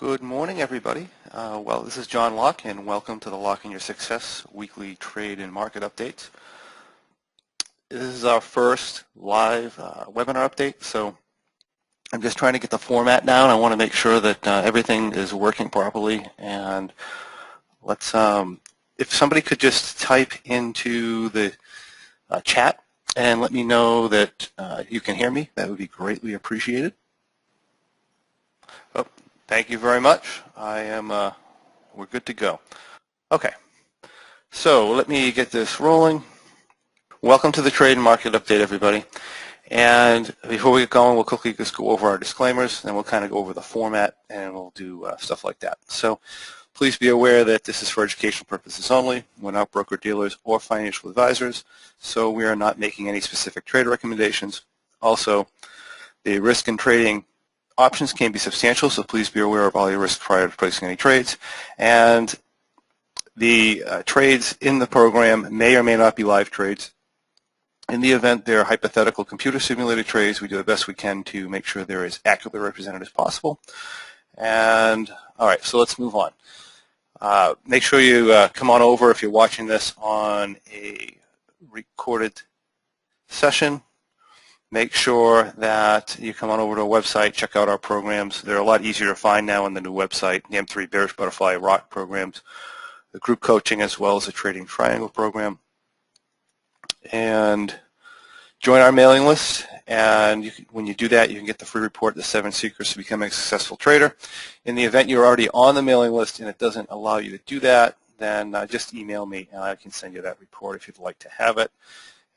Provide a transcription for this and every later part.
Good morning, everybody. This is John Locke, and welcome to the Locke in Your Success weekly trade and market updates. This is our first live webinar update, so I'm just trying to get the format down. I want to make sure that everything is working properly, and let's, if somebody could just type into the chat and let me know that you can hear me, that would be greatly appreciated. Oh, thank you very much. We're good to go. Okay, so let me get this rolling. Welcome to the trade and market update, everybody. And before we get going, we'll quickly just go over our disclaimers, and we'll kind of go over the format, and we'll do stuff like that. So please be aware that this is for educational purposes only. We're not broker-dealers or financial advisors, so we are not making any specific trade recommendations. Also, the risk in trading options can be substantial, so please be aware of all your risks prior to placing any trades. And the trades in the program may or may not be live trades. In the event they're hypothetical computer simulated trades, we do the best we can to make sure they're as accurately represented as possible. And all right, so let's move on. Make sure you come on over if you're watching this on a recorded session. Make sure that you come on over to our website, check out our programs. They're a lot easier to find now on the new website, the M3 Bearish Butterfly and ROCK programs, the group coaching as well as the Trading Triangle program. And join our mailing list, and when you do that, you can get the free report, The 7 Secrets to Becoming a Successful Trader. In the event you're already on the mailing list and it doesn't allow you to do that, then just email me and I can send you that report if you'd like to have it.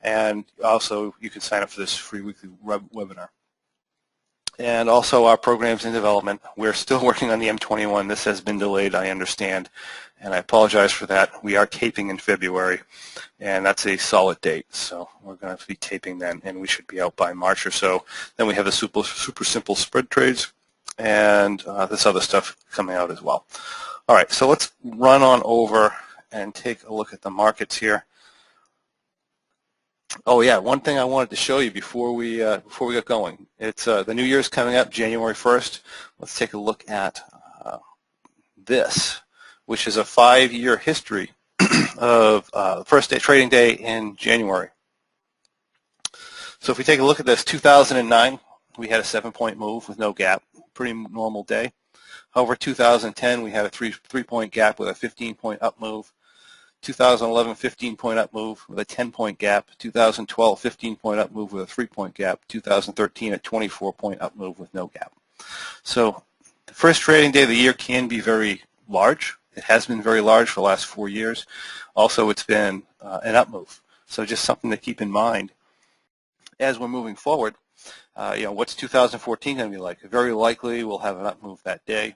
And also, you can sign up for this free weekly webinar. And also, our program's in development. We're still working on the M21. This has been delayed, I understand, and I apologize for that. We are taping in February, and that's a solid date. So we're going to be taping then, and we should be out by March or so. Then we have the super simple spread trades and this other stuff coming out as well. All right, so let's run on over and take a look at the markets here. Oh yeah, one thing I wanted to show you before we get going. It's the New Year's coming up, January 1st. Let's take a look at this, which is a 5-year history of the first trading day in January. So if we take a look at this, 2009, we had a 7-point move with no gap, pretty normal day. However, 2010, we had a three-point gap with a 15-point up move. 2011, 15-point up move with a 10-point gap. 2012, 15-point up move with a 3-point gap. 2013, a 24-point up move with no gap. So the first trading day of the year can be very large. It has been very large for the last 4 years. Also, it's been an up move. So just something to keep in mind as we're moving forward. What's 2014 going to be like? Very likely we'll have an up move that day.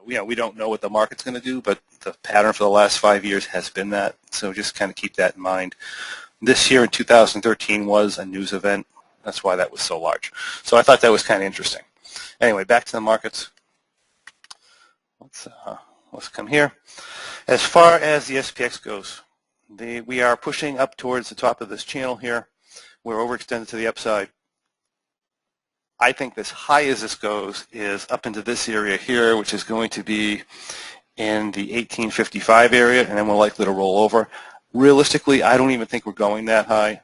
We don't know what the market's going to do, but the pattern for the last 5 years has been that. So just kind of keep that in mind. This year in 2013 was a news event. That's why that was so large. So I thought that was kind of interesting. Anyway, back to the markets. Let's come here. As far as the SPX goes, we are pushing up towards the top of this channel here. We're overextended to the upside. I think as high as this goes is up into this area here, which is going to be in the 1855 area, and then we're likely to roll over. Realistically, I don't even think we're going that high.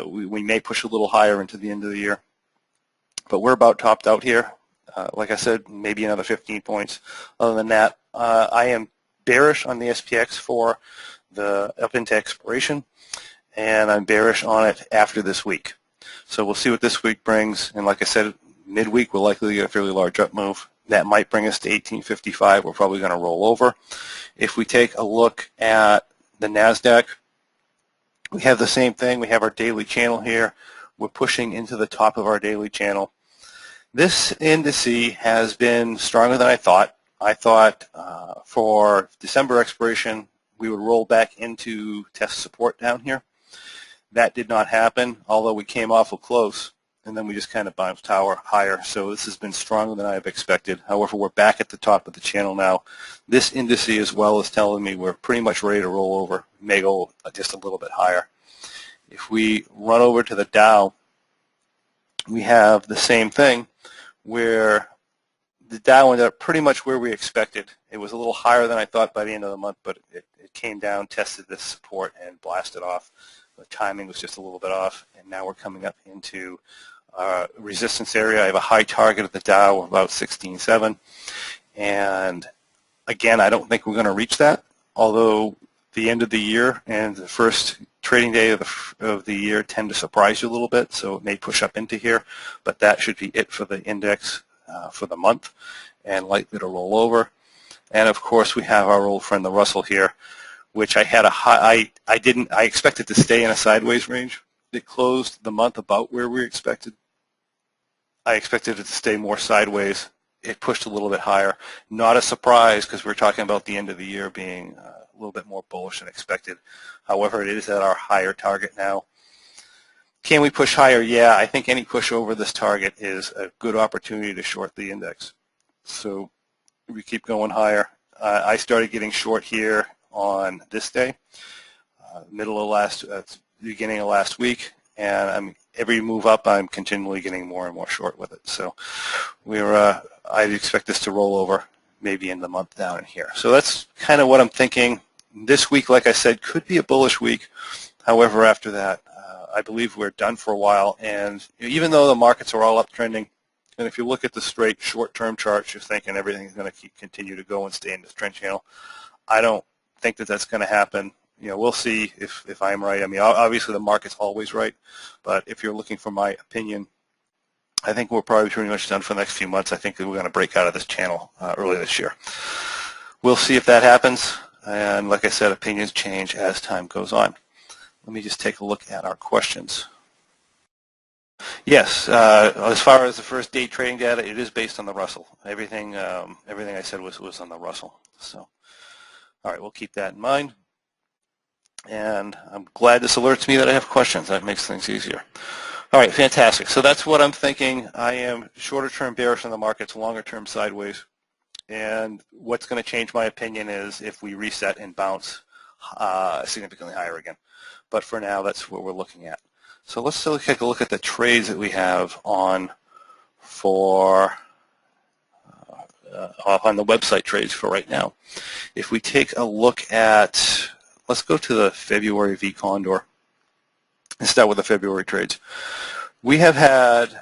We may push a little higher into the end of the year, but we're about topped out here. Like I said, maybe another 15 points. Other than that, I am bearish on the SPX for the up into expiration, and I'm bearish on it after this week. So we'll see what this week brings, and like I said, midweek we'll likely get a fairly large up move. That might bring us to 1855. We're probably going to roll over. If we take a look at the NASDAQ, we have the same thing. We have our daily channel here. We're pushing into the top of our daily channel. This indice has been stronger than I thought. I thought for December expiration we would roll back into test support down here. That did not happen, although we came awful close, and then we just kind of bounced higher. So this has been stronger than I have expected. However, we're back at the top of the channel now. This indice as well is telling me we're pretty much ready to roll over. It may go just a little bit higher. If we run over to the Dow, we have the same thing where the Dow ended up pretty much where we expected. It was a little higher than I thought by the end of the month, but it came down, tested this support, and blasted off. The timing was just a little bit off, and now we're coming up into resistance area. I have a high target at the Dow of about 16.7, and again, I don't think we're going to reach that, although the end of the year and the first trading day of the year tend to surprise you a little bit, so it may push up into here, but that should be it for the index for the month, and likely to roll over. And of course, we have our old friend the Russell here, which I had a high. I expected to stay in a sideways range. It closed the month about where we expected. I expected it to stay more sideways. It pushed a little bit higher. Not a surprise, because we're talking about the end of the year being a little bit more bullish than expected. However, it is at our higher target now. Can we push higher? Yeah, I think any push over this target is a good opportunity to short the index. So we keep going higher. I started getting short here on this day, beginning of last week, and every move up, I'm continually getting more and more short with it. So I expect this to roll over maybe in the month down in here. So that's kind of what I'm thinking. This week, like I said, could be a bullish week. However, after that, I believe we're done for a while. And even though the markets are all uptrending, and if you look at the straight short-term charts, you're thinking everything is going to continue to go and stay in this trend channel. I don't think that that's going to happen. We'll see if I'm right. I mean, obviously the market's always right, but if you're looking for my opinion, I think we're probably pretty much done for the next few months. I think that we're going to break out of this channel early this year. We'll see if that happens, and like I said, opinions change as time goes on. Let me just take a look at our questions. Yes, as far as the first day trading data, it is based on the Russell. Everything I said was on the Russell. So, all right, we'll keep that in mind. And I'm glad this alerts me that I have questions. That makes things easier. All right, fantastic. So that's what I'm thinking. I am shorter term bearish on the markets, longer term sideways. And what's going to change my opinion is if we reset and bounce significantly higher again. But for now, that's what we're looking at. So let's still take a look at the trades that we have on on the website trades for right now. If we take a look at, let's go to the February V Condor and start with the February trades. We have had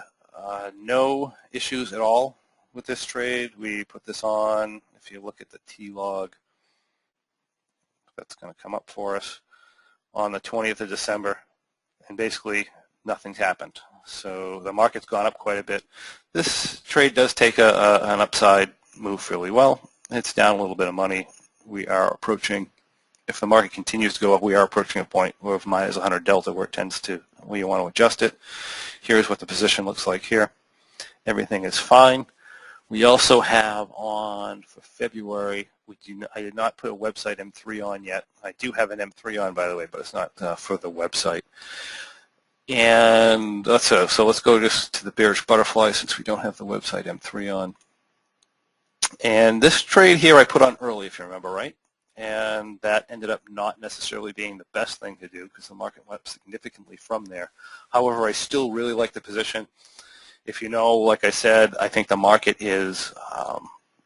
no issues at all with this trade. We put this on, if you look at the T-log, that's going to come up for us on the 20th of December. And basically nothing's happened. So the market's gone up quite a bit. This trade does take an upside move fairly well. It's down a little bit of money. We are approaching, if the market continues to go up, we are approaching a point where minus 100 delta where it tends to, where you want to adjust it. Here's what the position looks like here. Everything is fine. We also have on for February, I did not put a website M3 on yet. I do have an M3 on, by the way, but it's not for the website. And so let's go just to the Bearish Butterfly since we don't have the website M3 on. And this trade here I put on early, if you remember, right? And that ended up not necessarily being the best thing to do because the market went up significantly from there. However, I still really like the position. If you know, like I said, I think the market is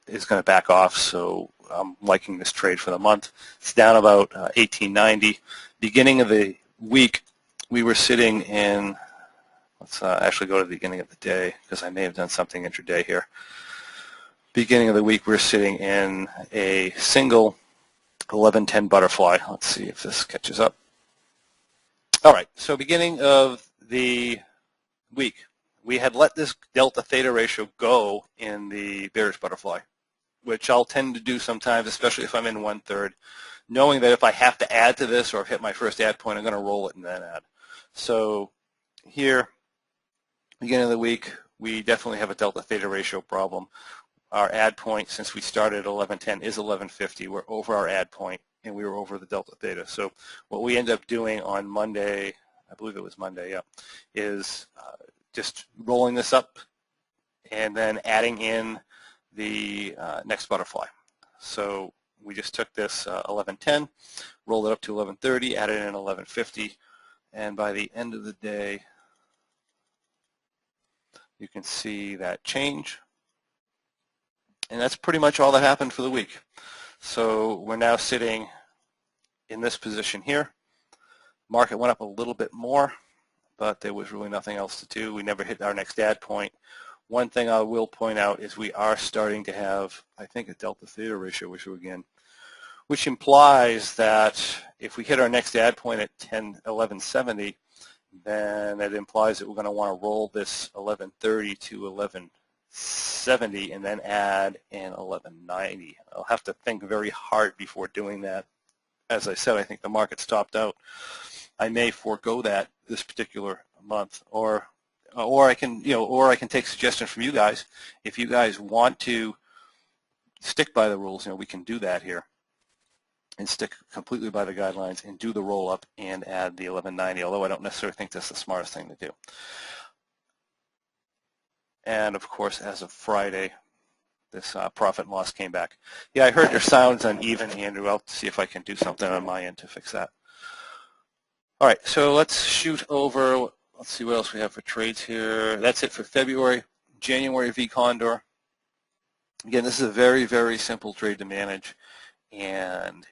going to back off, so I'm liking this trade for the month. It's down about 1890. Beginning of the week, we were sitting in, let's actually go to the beginning of the day because I may have done something intraday here. Beginning of the week, we're sitting in a single 1110 butterfly. Let's see if this catches up. All right, so beginning of the week, we had let this delta theta ratio go in the Bearish Butterfly, which I'll tend to do sometimes, especially if I'm in 1/3, knowing that if I have to add to this or hit my first add point, I'm going to roll it and then add. So here, beginning of the week, we definitely have a delta theta ratio problem. Our add point, since we started at 1110, is 1150. We're over our add point, and we were over the delta theta. So what we end up doing on Monday, I believe it was Monday, yeah, is just rolling this up and then adding in the next butterfly. So we just took this 1110, rolled it up to 1130, added in 1150, and by the end of the day, you can see that change. And that's pretty much all that happened for the week. So we're now sitting in this position here. Market went up a little bit more, but there was really nothing else to do. We never hit our next add point. One thing I will point out is we are starting to have, I think, a delta theta ratio issue again, which implies that if we hit our next add point at 1170, then it implies that we're going to want to roll this 1130 to 1170 and then add in 1190. I'll have to think very hard before doing that. As I said, I think the market's topped out. I may forego that this particular month, or I can, or I can take suggestions from you guys. If you guys want to stick by the rules, we can do that here and stick completely by the guidelines and do the roll up and add the 1190. Although I don't necessarily think that's the smartest thing to do. And of course, as of Friday, this profit and loss came back. Yeah, I heard your sounds uneven, Andrew. I'll see if I can do something on my end to fix that. All right, so let's shoot over. Let's see what else we have for trades here. That's it for February. January V Condor. Again, this is a very, very simple trade to manage, and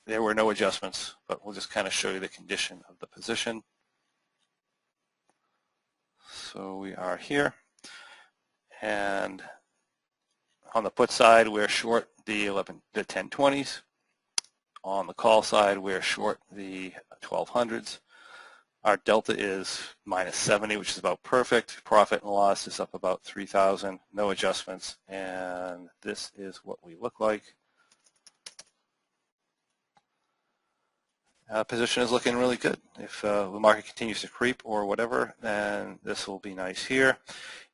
there were no adjustments, but we'll just kind of show you the condition of the position. So we are here, and on the put side, we're short the 1020s. On the call side, we're short the 1200s. Our delta is minus 70, which is about perfect. Profit and loss is up about 3,000, no adjustments, and this is what we look like. Position is looking really good. If the market continues to creep or whatever, then this will be nice here.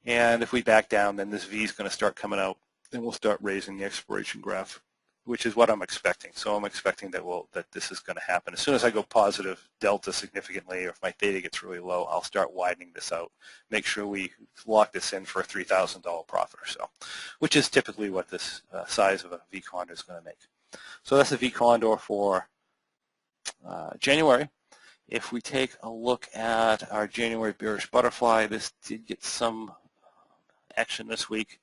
And if we back down, then this V is going to start coming out, and we'll start raising the expiration graph, which is what I'm expecting. So I'm expecting that this is going to happen. As soon as I go positive delta significantly, or if my theta gets really low, I'll start widening this out. Make sure we lock this in for a $3,000 profit or so, which is typically what this size of a V Condor is going to make. So that's the V Condor for January. If we take a look at our January Bearish Butterfly, this did get some action this week,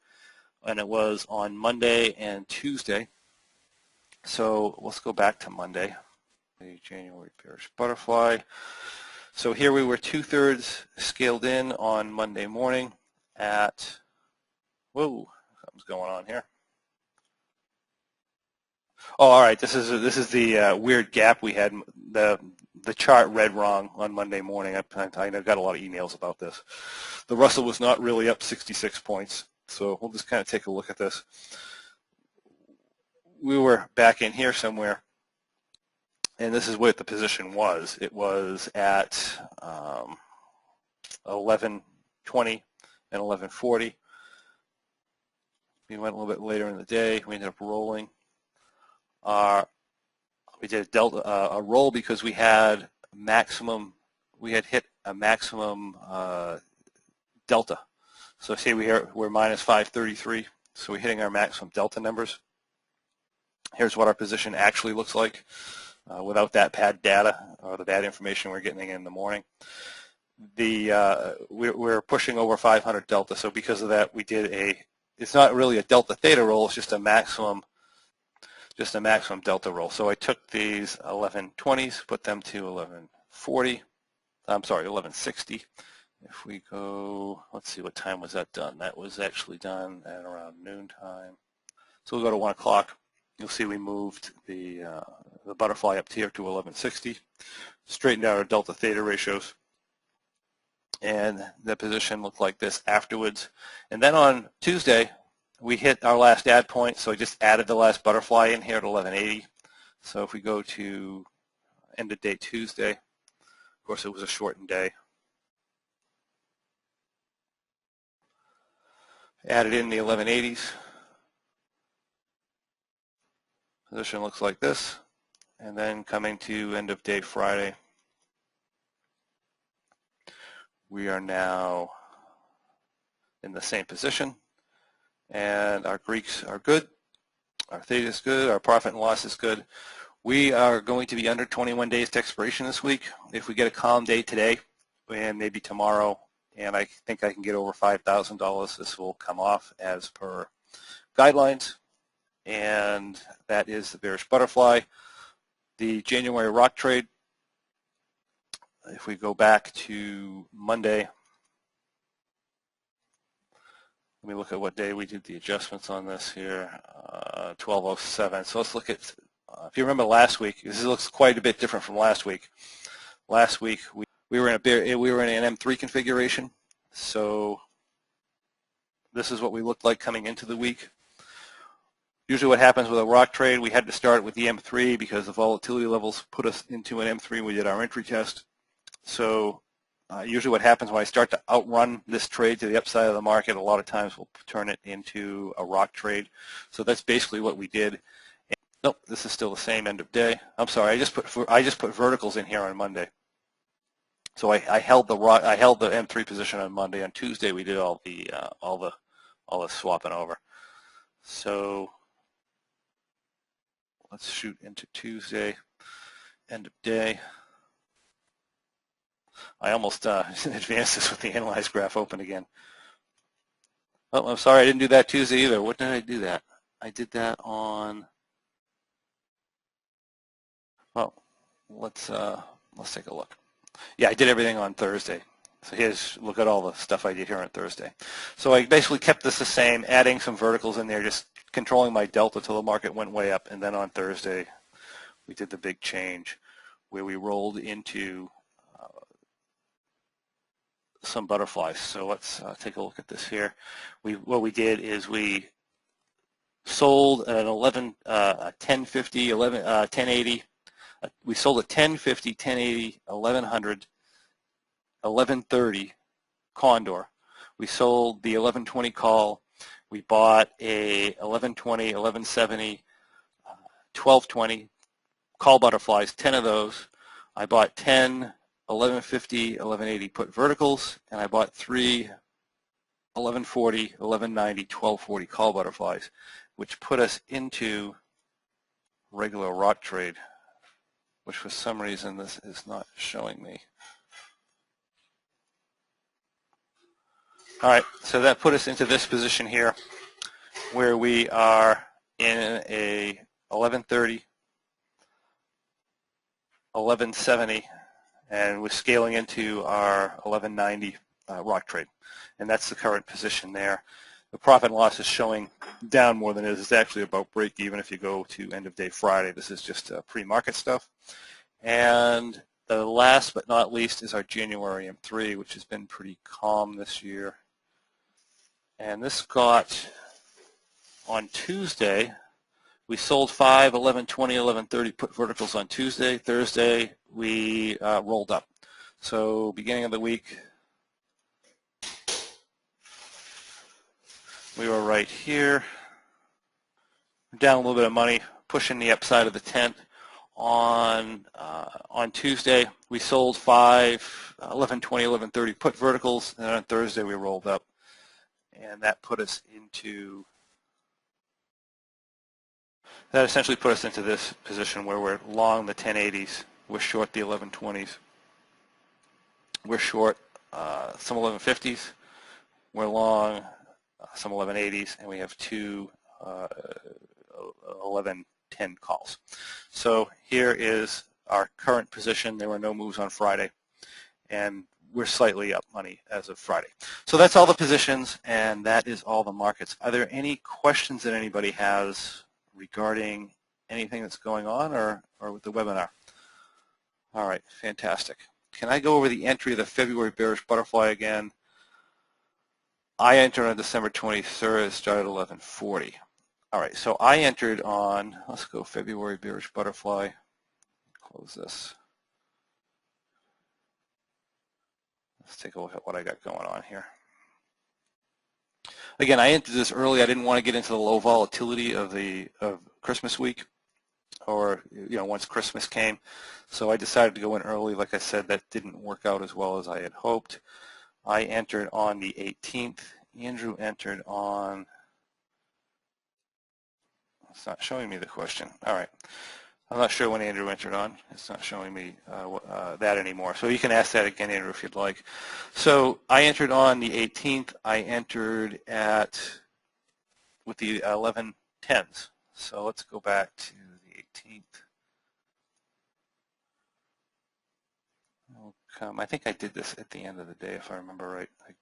and it was on Monday and Tuesday. So let's go back to Monday, the January Bearish Butterfly. So here we were 2/3 scaled in on Monday morning at, whoa, something's going on here. Oh, all right, this is the weird gap we had. The chart read wrong on Monday morning. I got a lot of emails about this. The Russell was not really up 66 points, so we'll just kind of take a look at this. We were back in here somewhere, and this is what the position was. It was at 1120 and 1140. We went a little bit later in the day. We ended up rolling. We did a roll because we had hit a maximum delta. So say we're minus 533, so we're hitting our maximum delta numbers. Here's what our position actually looks like without that bad data or the bad information we're getting in the morning. We're pushing over 500 delta, so because of that we did it's not really a delta theta roll, it's just a maximum delta roll. So I took these 1120s, put them to 1140, I'm sorry, 1160. If we go, let's see, what time was that done? That was actually done at around noon time. So we'll go to 1 o'clock. You'll see we moved the butterfly up here to 1160, straightened out our delta theta ratios, and the position looked like this afterwards. And then on Tuesday, we hit our last add point, so I just added the last butterfly in here at 1180. So if we go to end of day Tuesday, of course it was a shortened day, added in the 1180s. Position looks like this, and then coming to end of day Friday, we are now in the same position, and our Greeks are good, our theta is good, our profit and loss is good. We are going to be under 21 days to expiration this week. If we get a calm day today and maybe tomorrow, and I think I can get over $5,000, this will come off as per guidelines, and that is the bearish butterfly. The January rock trade, if we go back to Monday, let me look at what day we did the adjustments on this here, 12:07. So let's look at, if you remember last week, this looks quite a bit different from last week. Last week we were in an M3 configuration, so this is what we looked like coming into the week. Usually what happens with a rock trade, we had to start with the M3 because the volatility levels put us into an M3 when we did our entry test. So usually what happens when I start to outrun this trade to the upside of the market, a lot of times we'll turn it into a rock trade. So that's basically what we did. And, nope, this is still the same end of day. I'm sorry, I just put verticals in here on Monday. So I held the M3 position on Monday. On Tuesday we did all the swapping over. So let's shoot into Tuesday, end of day. I almost advanced this with the analyze graph open again. Oh, I'm sorry, I didn't do that Tuesday either. What did I do that? I did that on, well, let's take a look. Yeah, I did everything on Thursday. So here's, look at all the stuff I did here on Thursday. So I basically kept this the same, adding some verticals in there, just controlling my delta till the market went way up. And then on Thursday, we did the big change where we rolled into some butterflies. So let's take a look at this here. What we did is we sold an 1050, 1080. We sold a 1050, 1080, 1100, 1130 condor. We sold the 1120 call. We bought a 1120, 1170, 1220 call butterflies, 10 of those. I bought 10 1150, 1180 put verticals, and I bought 3 1140, 1190, 1240 call butterflies, which put us into regular rock trade, which for some reason this is not showing me. All right, so that put us into this position here where we are in a 1130, 1170, and we're scaling into our 1190 rock trade, and that's the current position there. The profit and loss is showing down more than it is. It's actually about break even if you go to end of day Friday. This is just pre-market stuff. And the last but not least is our January M3, which has been pretty calm this year. And this got, on Tuesday, we sold 5, 1120, 1130 put verticals on Tuesday. Thursday, we rolled up. So beginning of the week, we were right here. Down a little bit of money, pushing the upside of the tent. On Tuesday, we sold 5, 1120, 1130 put verticals, and on Thursday we rolled up. And that put us into, that essentially put us into this position where we're long the 1080s, we're short the 1120s, we're short some 1150s, we're long some 1180s, and we have 2 1110 calls. So here is our current position. There were no moves on Friday, and we're slightly up money as of Friday. So that's all the positions, and that is all the markets. Are there any questions that anybody has regarding anything that's going on or with the webinar? All right, fantastic. Can I go over the entry of the February bearish butterfly again? I entered on December 23rd, it started at 1140. All right, so I entered on, let's go February bearish butterfly, close this. Let's take a look at what I got going on here. Again, I entered this early. I didn't want to get into the low volatility of Christmas week, or once Christmas came. So I decided to go in early. Like I said, that didn't work out as well as I had hoped. I entered on the 18th. Andrew entered on, it's not showing me the question. All right. I'm not sure when Andrew entered on. It's not showing me that anymore. So you can ask that again, Andrew, if you'd like. So I entered on the 18th. I entered at with the 1110s. So let's go back to the 18th. I think I did this at the end of the day, if I remember right. I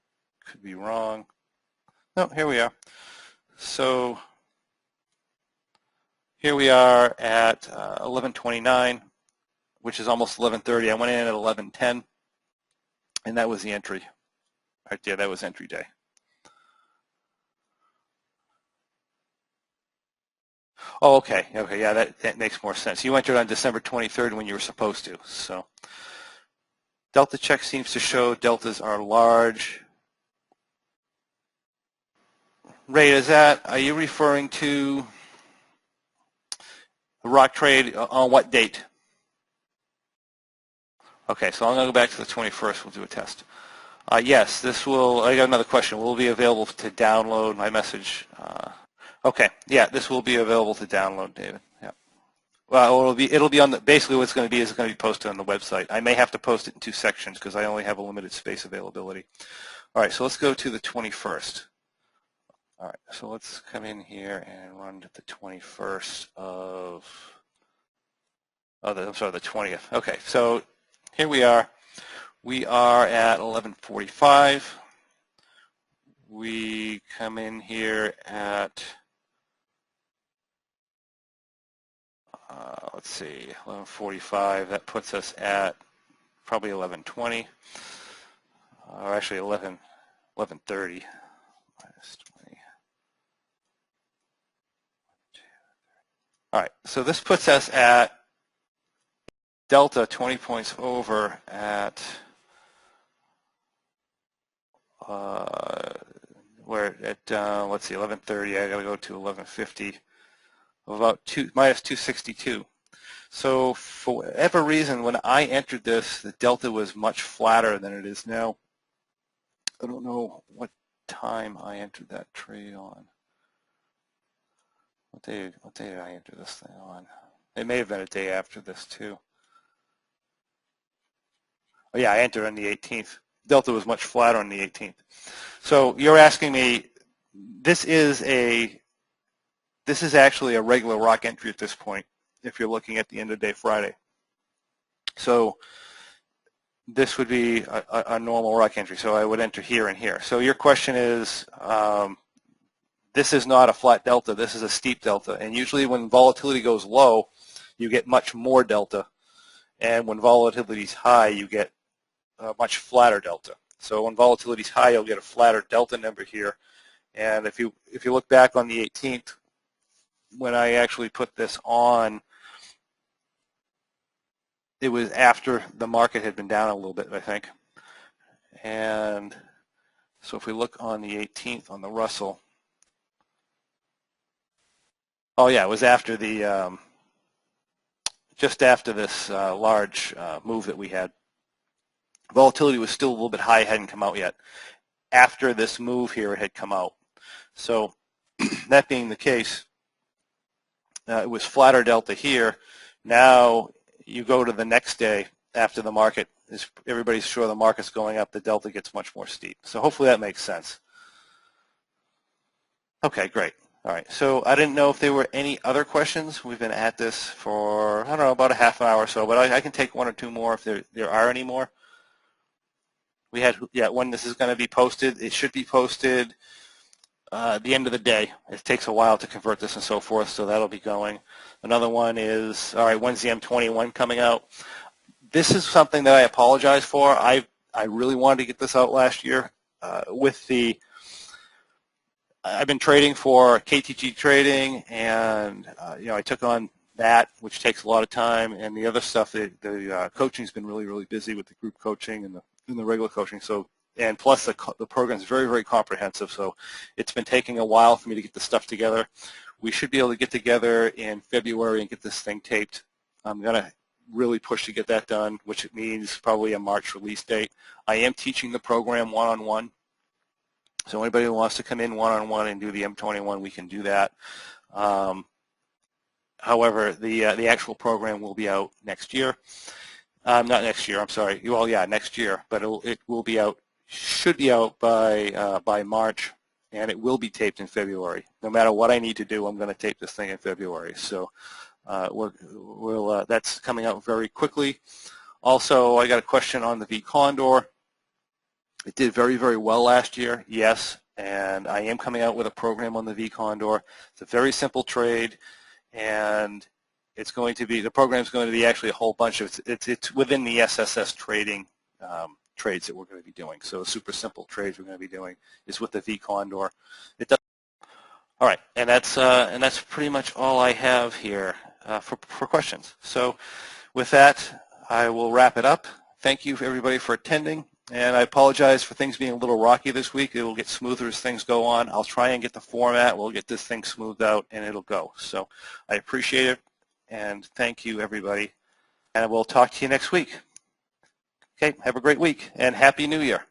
could be wrong. No, here we are. So here we are at 11:29, which is almost 11:30. I went in at 11:10, and that was the entry. Right there, that was entry day. Oh, okay, yeah, that makes more sense. You entered on December 23rd when you were supposed to. So delta check seems to show deltas are large. Ray, are you referring to the rock trade on what date? Okay, so I'm going to go back to the 21st. We'll do a test. Yes, this will, I got another question. Will it be available to download my message? Okay, yeah, this will be available to download, David. Yeah. Well, it'll be on the, basically what it's going to be is it's going to be posted on the website. I may have to post it in 2 sections because I only have a limited space availability. All right, so let's go to the 21st. All right, so let's come in here and run to the 21st of, I'm sorry, the 20th. Okay, so here we are. We are at 11:45. We come in here at, let's see, 11:45. That puts us at probably 11:20, or actually 11:30 minus 20. All right, so this puts us at delta 20 points over at we're at let's see, 11:30. I got to go to 11:50. About minus 262. So for whatever reason, when I entered this, the delta was much flatter than it is now. I don't know what time I entered that trade on. What day did I enter this thing on? It may have been a day after this too. Oh yeah, I entered on the 18th. Delta was much flatter on the 18th. So you're asking me, this is actually a regular rock entry at this point, if you're looking at the end of day Friday. So this would be a normal rock entry. So I would enter here and here. So your question is, this is not a flat delta. This is a steep delta. And usually when volatility goes low, you get much more delta. And when volatility is high, you get a much flatter delta. So when volatility is high, you'll get a flatter delta number here. And if you look back on the 18th, when I actually put this on, it was after the market had been down a little bit, I think. And so if we look on the 18th on the Russell, oh yeah, it was after the, just after this large move that we had. Volatility was still a little bit high, it hadn't come out yet. After this move here, it had come out. So that being the case, it was flatter delta here. Now you go to the next day after the market, everybody's sure the market's going up, the delta gets much more steep. So hopefully that makes sense. Okay, great. All right, so I didn't know if there were any other questions. We've been at this for, I don't know, about a half an hour or so, but I can take 1 or 2 more if there are any more. We had, yeah, when this is going to be posted, it should be posted at the end of the day. It takes a while to convert this and so forth, so that'll be going. Another one is, all right, when's the M21 coming out? This is something that I apologize for. I really wanted to get this out last year. I've been trading for KTG Trading, and I took on that, which takes a lot of time, and the other stuff, the coaching's been really, really busy with the group coaching and the regular coaching. So, and plus the program is very, very comprehensive. So, it's been taking a while for me to get the stuff together. We should be able to get together in February and get this thing taped. I'm gonna really push to get that done, which it means probably a March release date. I am teaching the program one-on-one. So anybody who wants to come in one-on-one and do the M21, we can do that. However, the actual program will be out next year. Not next year, I'm sorry. Well, yeah, next year, but it will be out, should be out by March, and it will be taped in February. No matter what I need to do, I'm going to tape this thing in February. So that's coming out very quickly. Also, I got a question on the V Condor. It did very, very well last year, yes, and I am coming out with a program on the V Condor. It's a very simple trade, and it's going to be, the program is going to be actually a whole bunch of, it's within the SSS trading trades that we're going to be doing. So the super simple trades we're going to be doing is with the V Condor. It does. All right, and that's pretty much all I have here for questions. So with that, I will wrap it up. Thank you everybody for attending, and I apologize for things being a little rocky this week. It will get smoother as things go on. I'll try and get the format. We'll get this thing smoothed out, and it'll go. So I appreciate it, and thank you everybody, and we'll talk to you next week. Okay, have a great week, and Happy New Year.